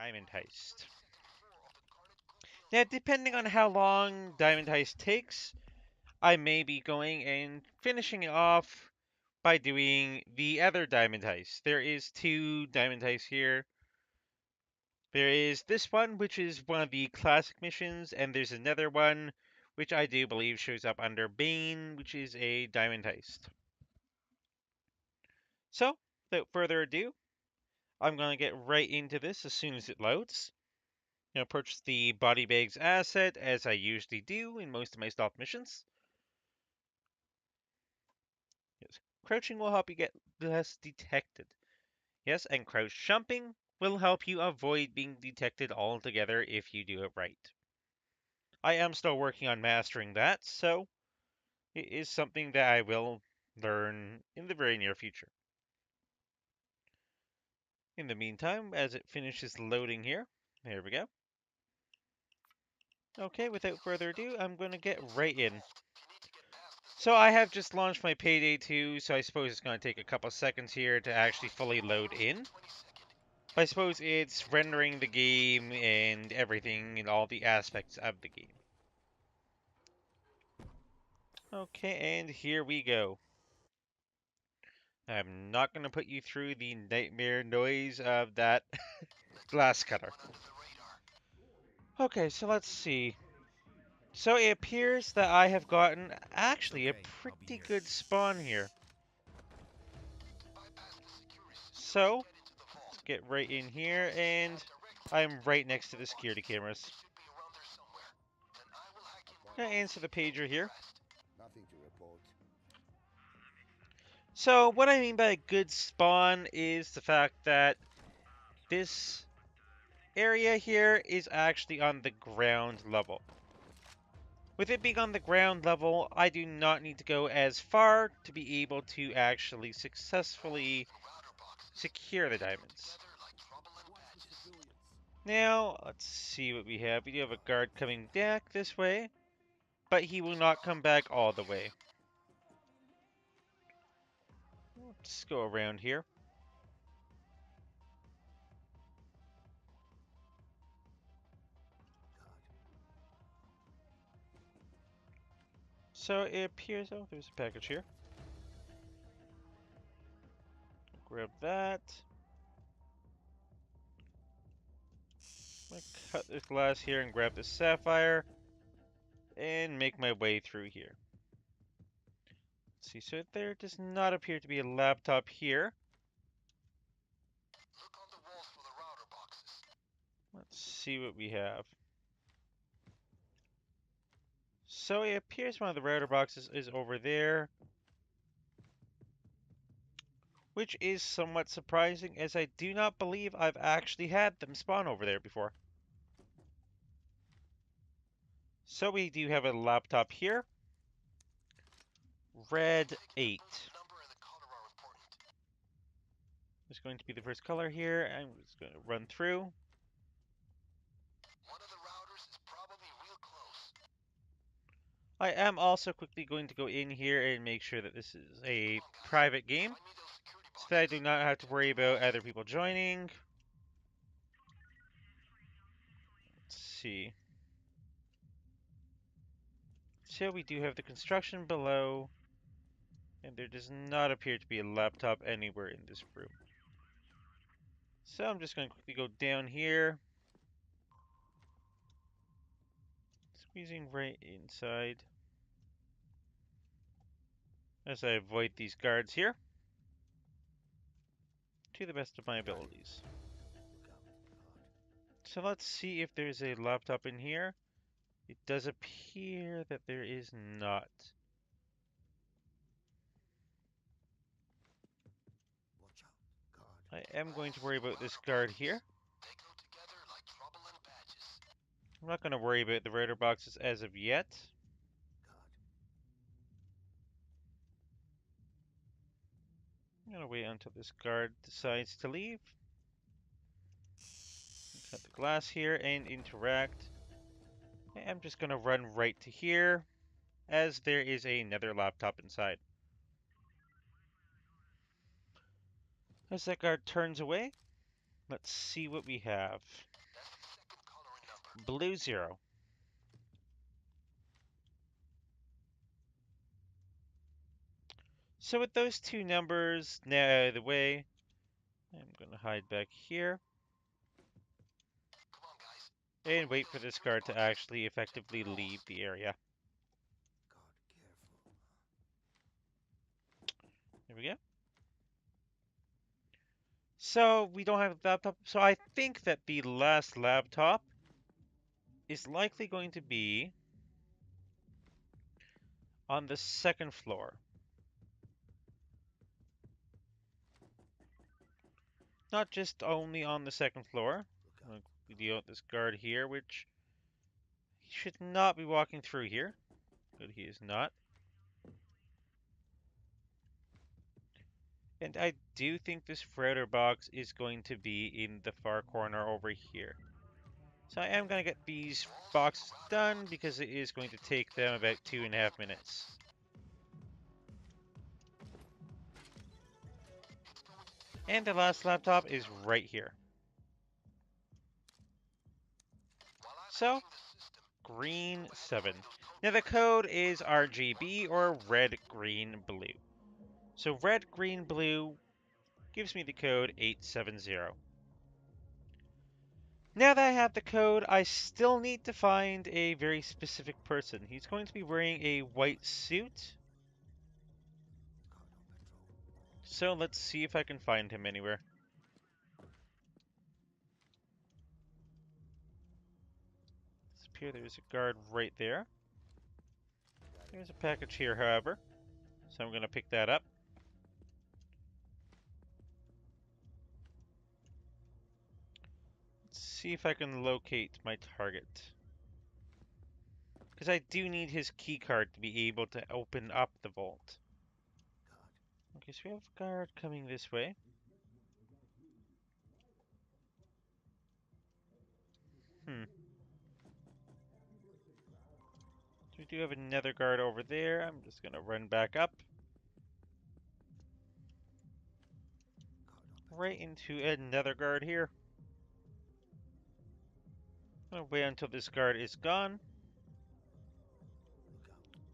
Diamond Heist. Now, depending on how long Diamond Heist takes, I may be going and finishing it off by doing the other Diamond Heist. There is two Diamond Heists here. There is this one, which is one of the classic missions, and there's another one, which I do believe shows up under Bane, which is a Diamond Heist. So, without further ado, I'm going to get right into this as soon as it loads. Now, purchase the body bags asset, as I usually do in most of my stealth missions. Yes, crouching will help you get less detected. Yes, and crouch jumping will help you avoid being detected altogether if you do it right. I am still working on mastering that, so it is something that I will learn in the very near future. In the meantime, as it finishes loading here, there we go. Okay, without further ado, I'm going to get right in. So I have just launched my Payday 2, so I suppose it's going to take a couple seconds here to actually fully load in. I suppose it's rendering the game and everything and all the aspects of the game. Okay, and here we go. I'm not going to put you through the nightmare noise of that glass cutter. Okay, so let's see. So it appears that I have gotten actually a pretty good spawn here. So, let's get right in here, and I'm right next to the security cameras. Gonna answer the pager here. Nothing to report. So what I mean by a good spawn is the fact that this area here is actually on the ground level. With it being on the ground level, I do not need to go as far to be able to actually successfully secure the diamonds. Now, let's see what we have. We do have a guard coming back this way, but he will not come back all the way. Let's go around here. So it appears, oh, there's a package here. Grab that. I'm gonna cut this glass here and grab the sapphire and make my way through here. Let's see, so there does not appear to be a laptop here. Let's see what we have. So it appears one of the router boxes is over there, which is somewhat surprising as I do not believe I've actually had them spawn over there before. So we do have a laptop here. Red 8 is going to be the first color here. I'm just going to run through. I am also quickly going to go in here and make sure that this is a private game, so that I do not have to worry about other people joining. Let's see. So we do have the construction below, and there does not appear to be a laptop anywhere in this room. So I'm just going to quickly go down here, squeezing right inside, as I avoid these guards here, to the best of my abilities. So let's see if there's a laptop in here. It does appear that there is not. I am going to worry about this guard here. I'm not going to worry about the router boxes as of yet. I'm going to wait until this guard decides to leave. Cut the glass here and interact. I'm just going to run right to here, as there is another laptop inside. As that guard turns away, Let's see what we have. Blue 0. So with those two numbers now out of the way, I'm going to hide back here and wait for this guard to actually effectively leave the area. There we go. So we don't have a laptop. So I think that the last laptop is likely going to be on the second floor. Not just only on the second floor. We deal with this guard here, which he should not be walking through here. Good, he is not. And I do think this router box is going to be in the far corner over here. So I am going to get these boxes done because it is going to take them about 2.5 minutes. And the last laptop is right here. So, green 7. Now the code is RGB or red, green, blue. So red, green, blue gives me the code 870. Now that I have the code, I still need to find a very specific person. He's going to be wearing a white suit. So let's see if I can find him anywhere. It's appear there's a guard right there. There's a package here, however. So I'm going to pick that up. Let's see if I can locate my target. Because I do need his key card to be able to open up the vault. Okay, so we have a guard coming this way. Hmm. So we do have another guard over there. I'm just going to run back up. Right into another guard here. I'm going to wait until this guard is gone.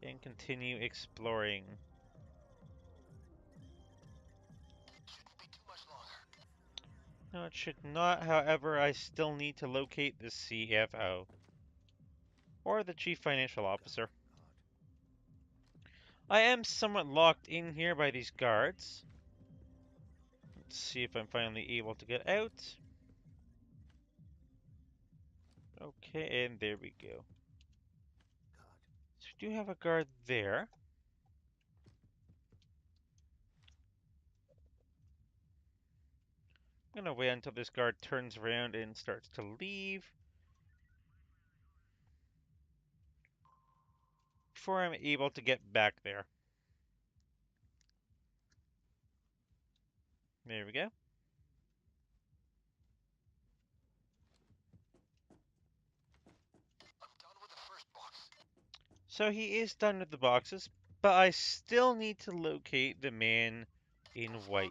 And continue exploring. No, it should not. However, I still need to locate the CFO. Or the Chief Financial Officer. I am somewhat locked in here by these guards. Let's see if I'm finally able to get out. Okay, and there we go. So we do have a guard there. I'm gonna wait until this guard turns around and starts to leave before I'm able to get back there. There we go. So he is done with the boxes, but I still need to locate the man in white.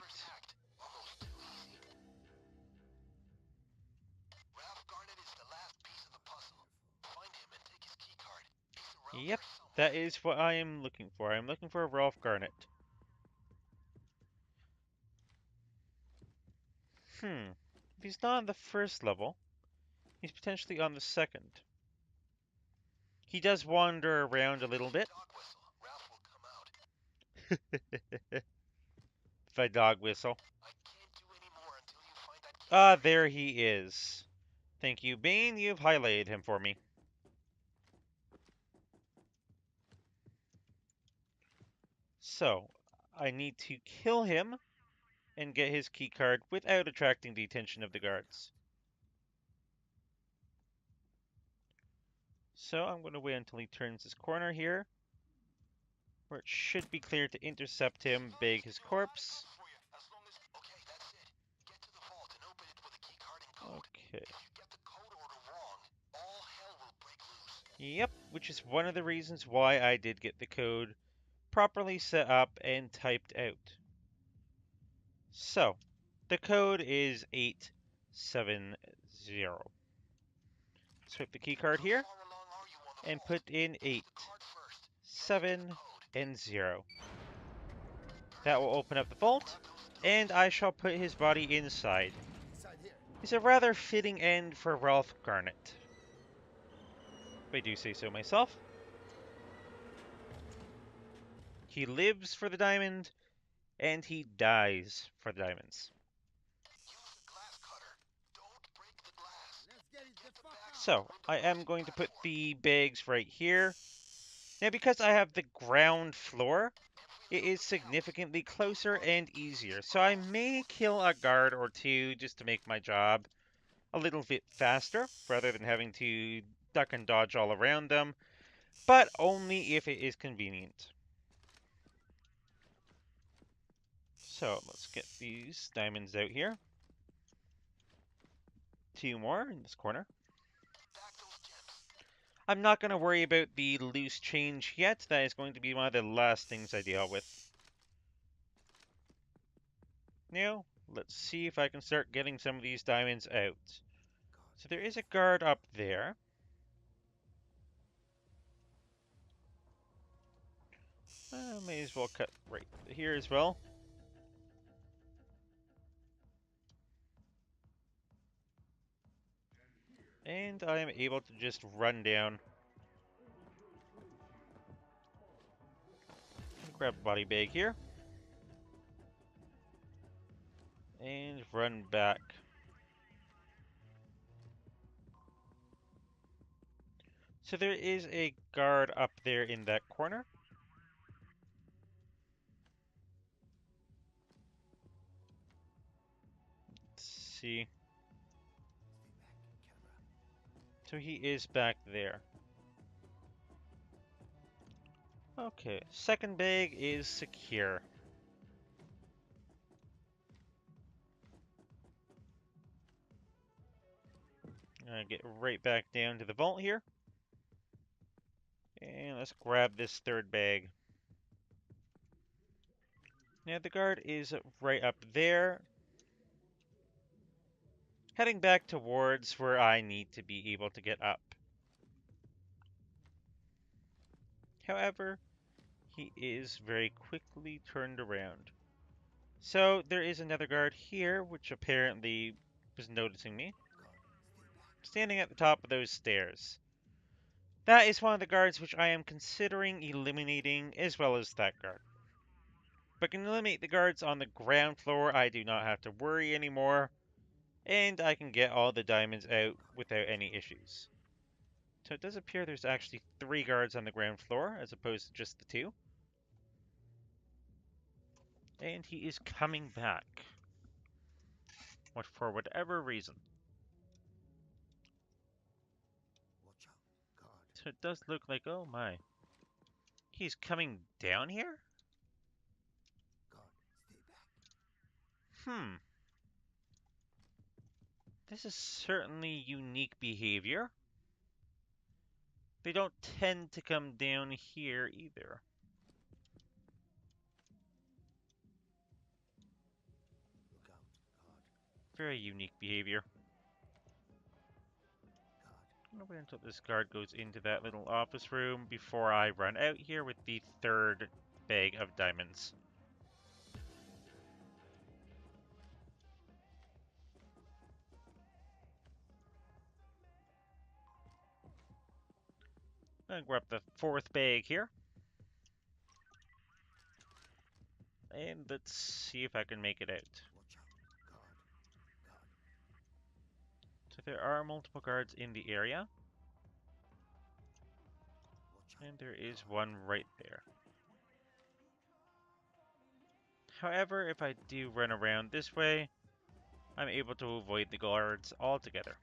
Yep, that is what I am looking for. I'm looking for Ralph Garnett. If he's not on the first level, he's potentially on the second. He does wander around a little bit. If I dog whistle. Ah, there he is. Thank you, Bane. You've highlighted him for me. So, I need to kill him and get his keycard without attracting the attention of the guards. So I'm going to wait until he turns this corner here, where it should be clear to intercept him, bag his corpse. Okay. Yep, which is one of the reasons why I did get the code properly set up and typed out. So, the code is 8 7-0. Swipe the key card here and put in 8, 7, and 0. That will open up the vault, and I shall put his body inside. Inside here. It's a rather fitting end for Ralph Garnett, if I do say so myself. He lives for the diamond, and he dies for the diamonds. Let's get it the fuck out. So, I am going to put the bags right here. Now, because I have the ground floor, it is significantly closer and easier. So I may kill a guard or two just to make my job a little bit faster, rather than having to duck and dodge all around them, but only if it is convenient. So let's get these diamonds out here. 2 more in this corner. I'm not going to worry about the loose change yet. That is going to be one of the last things I deal with. Now, let's see if I can start getting some of these diamonds out. So there is a guard up there. May as well cut right here as well. And I am able to just run down. Grab a body bag here. And run back. So there is a guard up there in that corner. Let's see. So he is back there. Okay, second bag is secure. Get right back down to the vault here. And let's grab this third bag. Now the guard is right up there. Heading back towards where I need to be able to get up. However, he is very quickly turned around. So there is another guard here, which apparently was noticing me, standing at the top of those stairs. That is one of the guards which I am considering eliminating, as well as that guard. If I can eliminate the guards on the ground floor, I do not have to worry anymore, and I can get all the diamonds out without any issues. So it does appear there's actually 3 guards on the ground floor, as opposed to just the 2. And he is coming back. For whatever reason. Watch out, guard. So it does look like, oh my. He's coming down here? Guard, stay back. Hmm. This is certainly unique behavior. They don't tend to come down here either. Look out, guard. Very unique behavior. Guard. I'm gonna wait until this guard goes into that little office room before I run out here with the third bag of diamonds. I'm gonna grab the fourth bag here. And let's see if I can make it out. Watch out, guard. Guard. So there are multiple guards in the area. Watch out. And there is one right there. However, if I do run around this way, I'm able to avoid the guards altogether.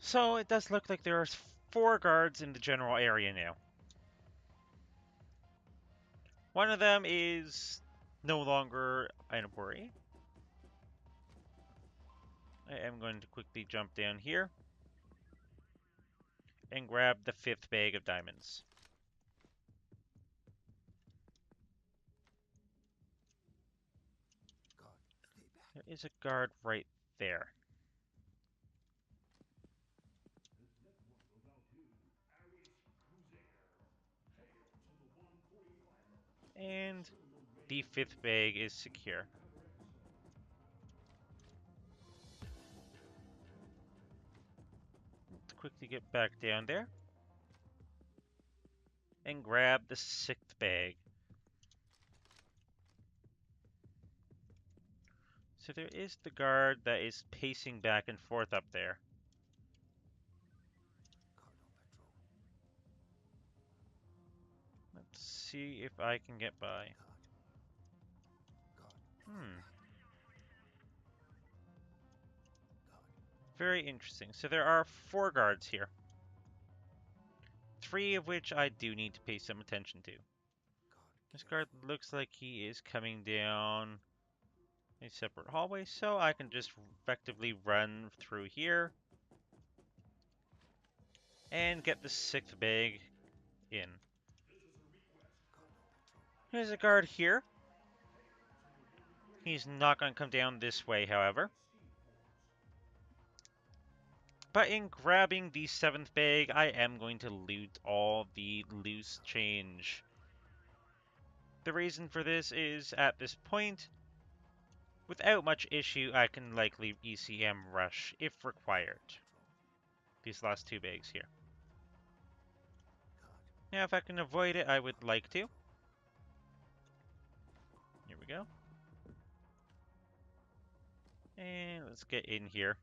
So it does look like there are 4 guards in the general area now. One of them is no longer a worry. I am going to quickly jump down here and grab the 5th bag of diamonds. Guard, There is a guard right there. And the fifth bag is secure. Let's quickly get back down there and grab the sixth bag. So there is the guard that is pacing back and forth up there. Let's see if I can get by. Hmm. Very interesting. So there are 4 guards here. 3 of which I do need to pay some attention to. This guard looks like he is coming down a separate hallway, so I can just effectively run through here and get the 6th bag in. There's a guard here. He's not going to come down this way, however. But in grabbing the 7th bag, I am going to loot all the loose change. The reason for this is, at this point, without much issue, I can likely ECM rush if required. These last 2 bags here. Now, if I can avoid it, I would like to. Here we go. And let's get in here.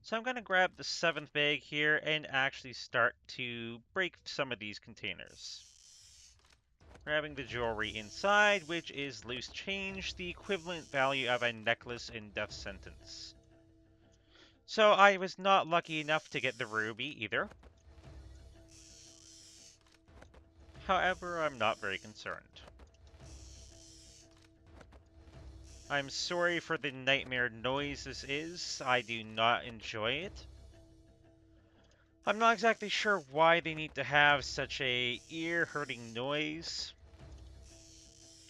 So I'm going to grab the 7th bag here and actually start to break some of these containers. Grabbing the jewelry inside, which is loose change, the equivalent value of a necklace in death sentence. So I was not lucky enough to get the ruby either. However, I'm not very concerned. I'm sorry for the nightmare noise this is. I do not enjoy it. I'm not exactly sure why they need to have such a ear-hurting noise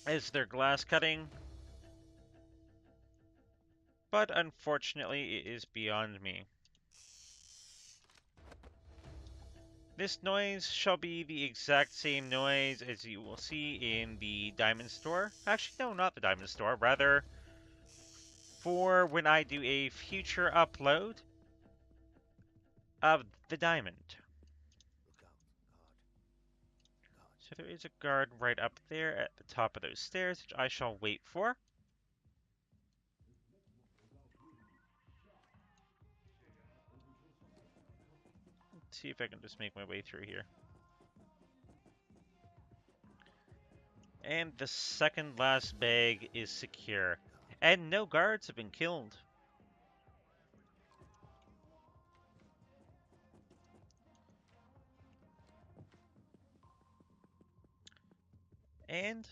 as they're glass cutting, but unfortunately it is beyond me. This noise shall be the exact same noise as you will see in the diamond store. Actually, no, not the diamond store. Rather, for when I do a future upload of the diamond. So there is a guard right up there at the top of those stairs, which I shall wait for. Let's see if I can just make my way through here. And the second last bag is secure. And no guards have been killed. And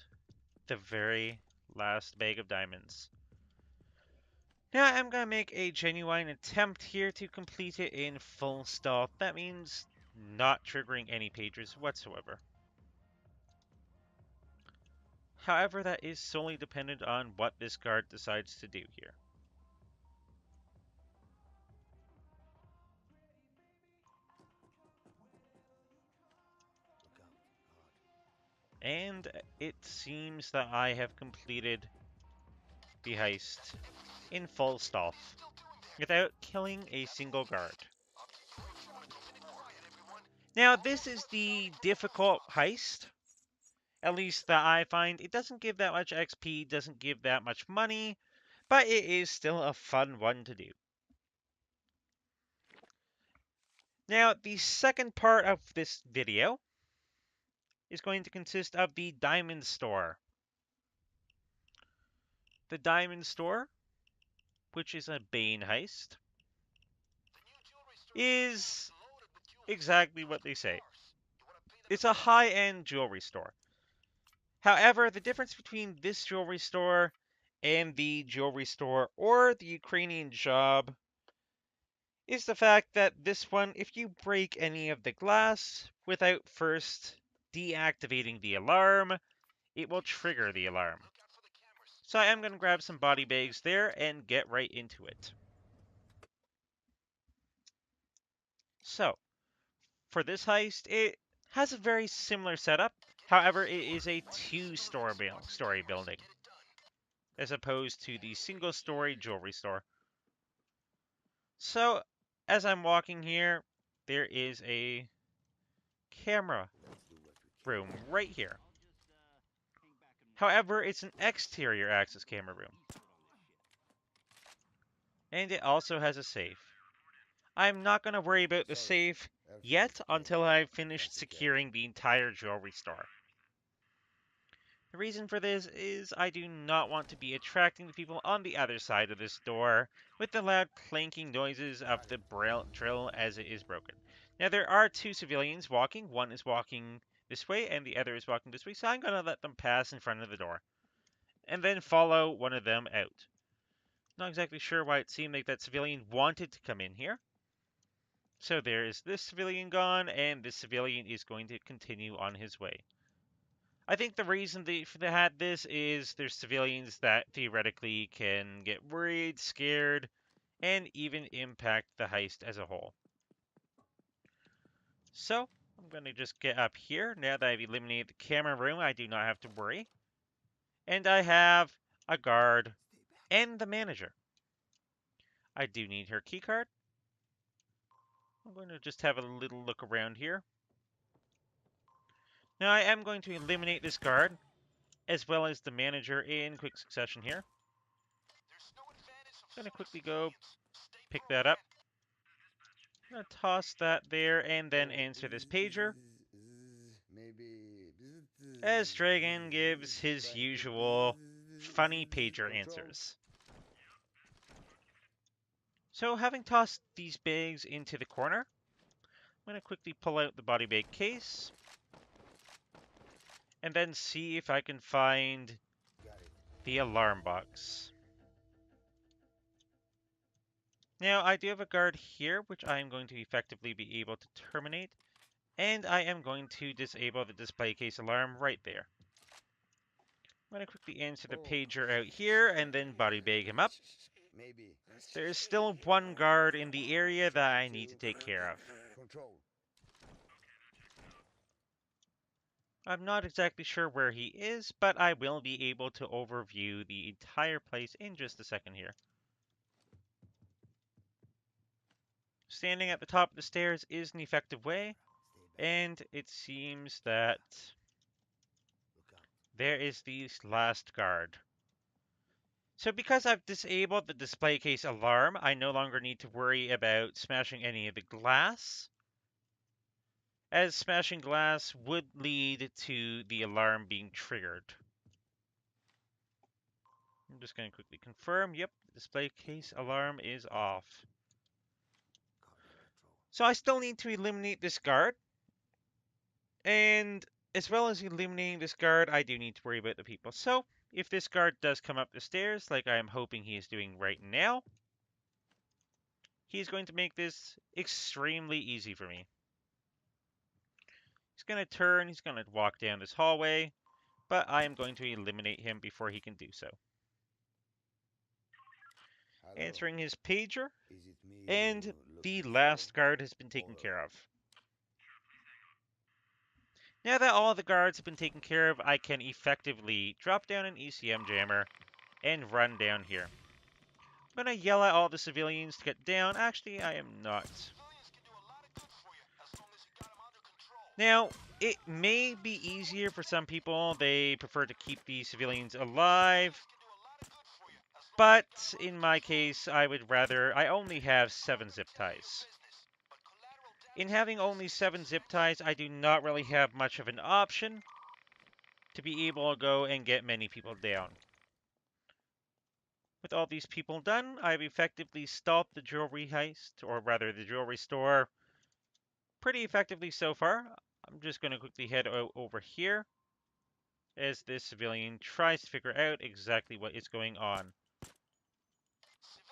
the very last bag of diamonds. Now I'm going to make a genuine attempt here to complete it in full stealth. That means not triggering any pages whatsoever. However, that is solely dependent on what this guard decides to do here. And it seems that I have completed the heist in full stealth without killing a single guard. Now, this is the difficult heist, at least that I find. It doesn't give that much XP, doesn't give that much money, but it is still a fun one to do. Now, the second part of this video is going to consist of the diamond store. The diamond store, which is a Bane heist, is exactly what they say. It's a high-end jewelry store. However, the difference between this jewelry store and the jewelry store or the Ukrainian job is the fact that this one, if you break any of the glass without first deactivating the alarm, it will trigger the alarm. So I am going to grab some body bags there and get right into it. So, for this heist, it has a very similar setup. However, it is a two-story building, as opposed to the single-story jewelry store. So, as I'm walking here, there is a camera Let's do what we can. room right here. However, it's an exterior access camera room, and it also has a safe. I'm not going to worry about the Sorry, safe everything is yet okay. until I've finished Can't take care of it. securing the entire jewelry store. The reason for this is I do not want to be attracting the people on the other side of this door with the loud clanking noises of Got the it. drill as it is broken. Now there are two civilians walking. One is walking this way and the other is walking this way, so I'm going to let them pass in front of the door and then follow one of them out. Not exactly sure why it seemed like that civilian wanted to come in here. So there is this civilian gone, and this civilian is going to continue on his way. I think the reason they had this is there's civilians that theoretically can get worried, scared, and even impact the heist as a whole. So I'm going to just get up here. Now that I've eliminated the camera room, I do not have to worry. And I have a guard Stay back. and the manager. I do need her keycard. I'm going to just have a little look around here. Now I am going to eliminate this guard as well as the manager in quick succession here. I'm going to quickly go pick that up. I'm going to toss that there and then Oh, answer this pager maybe. as Dragon gives his Trying to. usual funny pager Control. answers. So having tossed these bags into the corner, I'm going to quickly pull out the body bag case and then see if I can find Got it. the alarm box. Now, I do have a guard here, which I am going to effectively be able to terminate, and I am going to disable the display case alarm right there. I'm going to quickly answer the Oh, pager out here and then body bag him up. maybe. There is still one guard in the area that Trying I need to to. take care of. Control. I'm not exactly sure where he is, but I will be able to overview the entire place in just a second here. Standing at the top of the stairs is an effective way, Stay back. and it seems that Look out. there is the last guard. So because I've disabled the display case alarm, I no longer need to worry about smashing any of the glass, as smashing glass would lead to the alarm being triggered. I'm just going to quickly confirm. Yep, the display case alarm is off. Guard in control. So I still need to eliminate this guard. And as well as eliminating this guard, I do need to worry about the people. So if this guard does come up the stairs, like I am hoping he is doing right now, he's going to make this extremely easy for me. He's going to turn, he's going to walk down this hallway, but I am going to eliminate him before he can do so. Hello. Answering his pager, Is it me and you're the looking for? last guard has been taken Or care of. Now that all the guards have been taken care of, I can effectively drop down an ECM jammer and run down here. I'm going to yell at all the civilians to get down. Actually, I am not. Now, it may be easier for some people. They prefer to keep the civilians alive. But in my case, I would rather... I only have 7 zip ties. In having only 7 zip ties, I do not really have much of an option to be able to go and get many people down. With all these people done, I've effectively stopped the jewelry heist, or rather the jewelry store, pretty effectively so far. I'm just going to quickly head over here as this civilian tries to figure out exactly what is going on.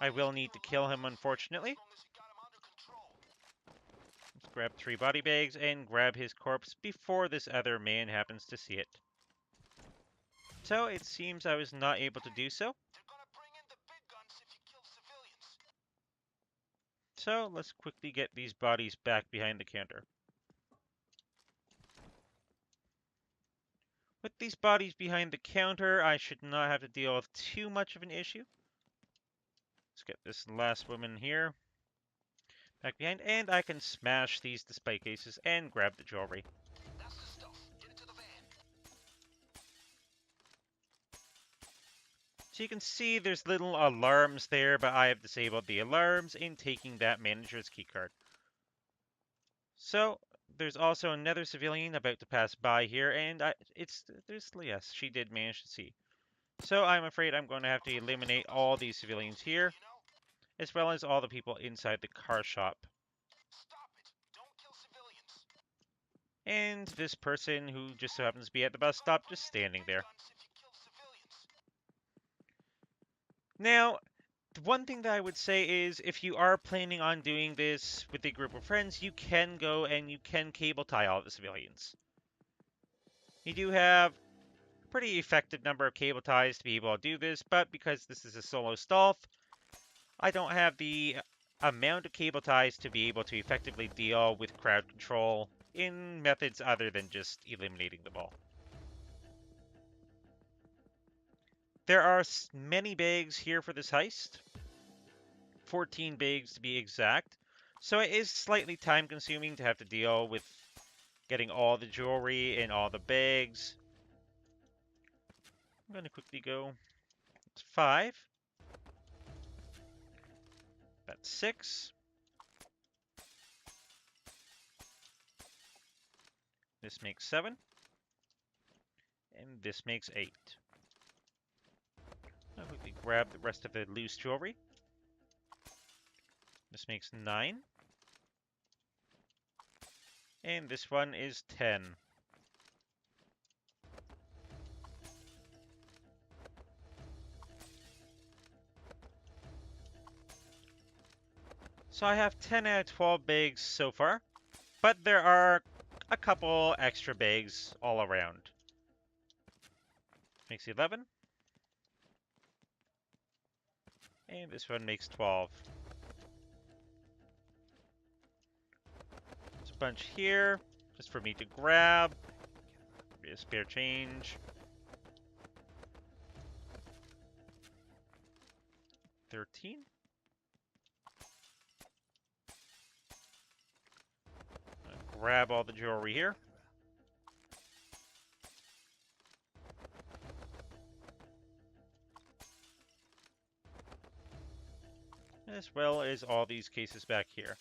I will need to kill him, unfortunately. Let's grab 3 body bags and grab his corpse before this other man happens to see it. So it seems I was not able to do so. So let's quickly get these bodies back behind the counter. With these bodies behind the counter, I should not have to deal with too much of an issue. Let's get this last woman here back behind, and I can smash these display cases and grab the jewelry. So you can see there's little alarms there, but I have disabled the alarms in taking that manager's keycard. So there's also another civilian about to pass by here, and yes, she did manage to see. So I'm afraid I'm going to have to eliminate all these civilians here, as well as all the people inside the car shop. And this person who just so happens to be at the bus stop, just standing there. Now, the one thing that I would say is if you are planning on doing this with a group of friends, you can go and you can cable tie all the civilians. You do have a pretty effective number of cable ties to be able to do this, but because this is a solo stealth, I don't have the amount of cable ties to be able to effectively deal with crowd control in methods other than just eliminating them all. There are many bags here for this heist. 14 bags to be exact. So it is slightly time consuming to have to deal with getting all the jewelry in all the bags. I'm going to quickly go. It's 5. That's 6. This makes 7. And this makes 8. I'll quickly grab the rest of the loose jewelry. This makes 9. And this one is 10. So I have 10 out of 12 bags so far, but there are a couple extra bags all around. Makes 11. And this one makes 12. There's a bunch here, just for me to grab. Be a spare change. 13. Grab all the jewelry here. As well as all these cases back here.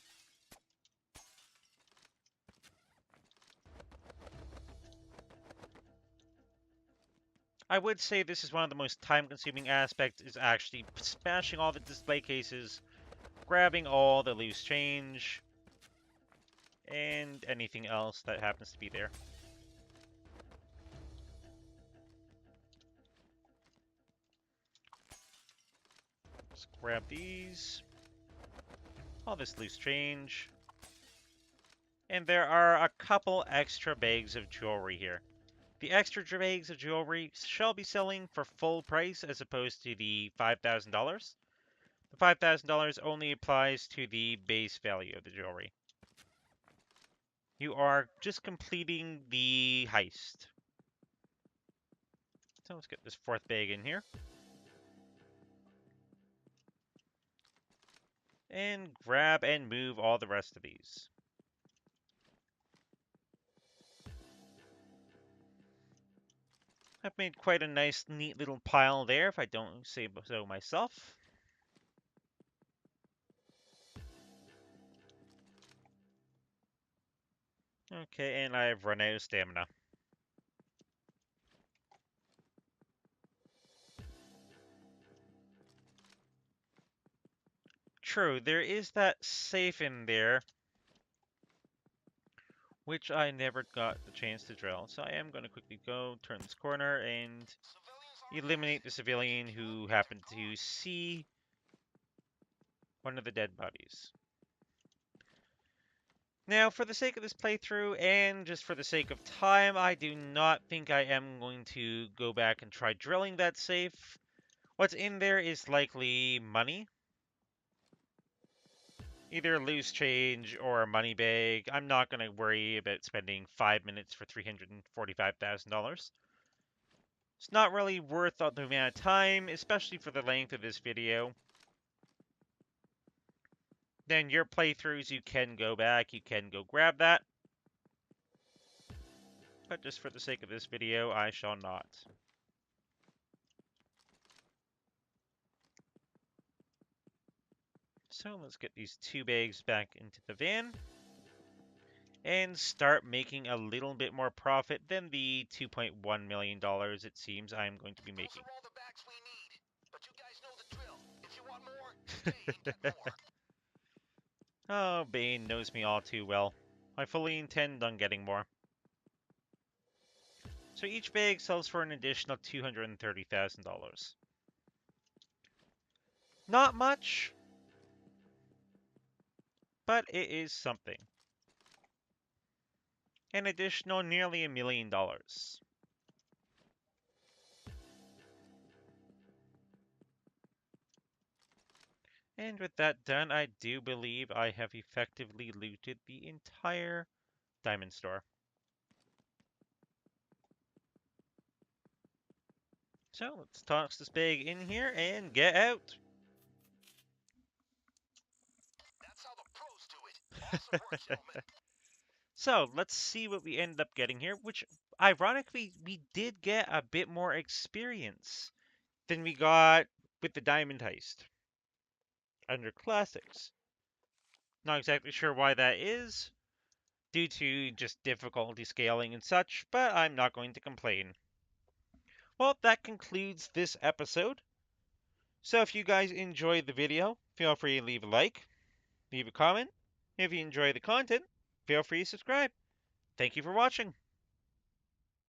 I would say this is one of the most time-consuming aspects, is actually smashing all the display cases, grabbing all the loose change, and anything else that happens to be there. Let's grab these. All this loose change. And there are a couple extra bags of jewelry here. The extra bags of jewelry shall be selling for full price as opposed to the $5,000. The $5,000 only applies to the base value of the jewelry. You are just completing the heist. So let's get this fourth bag in here. And grab and move all the rest of these. I've made quite a nice, neat little pile there, if I don't say so myself. Okay, and I've run out of stamina. True, there is that safe in there, which I never got the chance to drill. So I am going to quickly go, turn this corner, and eliminate the civilian who happened to see one of the dead bodies. Now, for the sake of this playthrough and just for the sake of time, I do not think I am going to go back and try drilling that safe. What's in there is likely money, either loose change or a money bag. I'm not going to worry about spending 5 minutes for $345,000. It's not really worth the amount of time, especially for the length of this video. Then your playthroughs, you can go back, you can go grab that. But just for the sake of this video, I shall not. So let's get these 2 bags back into the van and start making a little bit more profit than the $2.1 million it seems I'm going to be making. Those are all the bags we need. But you guys know the drill. If you want more, stay and get more. Oh, Bane knows me all too well. I fully intend on getting more. So each bag sells for an additional $230,000. Not much, but it is something. An additional nearly $1 million. And with that done, I do believe I have effectively looted the entire diamond store. So let's toss this bag in here and get out. That's how the pros do it. Awesome work, gentlemen. So let's see what we end up getting here, which ironically, we did get a bit more experience than we got with the diamond heist under classics. Not exactly sure why that is, due to just difficulty scaling and such, but I'm not going to complain. Well, that concludes this episode. So if you guys enjoyed the video, feel free to leave a like, leave a comment. If you enjoy the content, feel free to subscribe. Thank you for watching.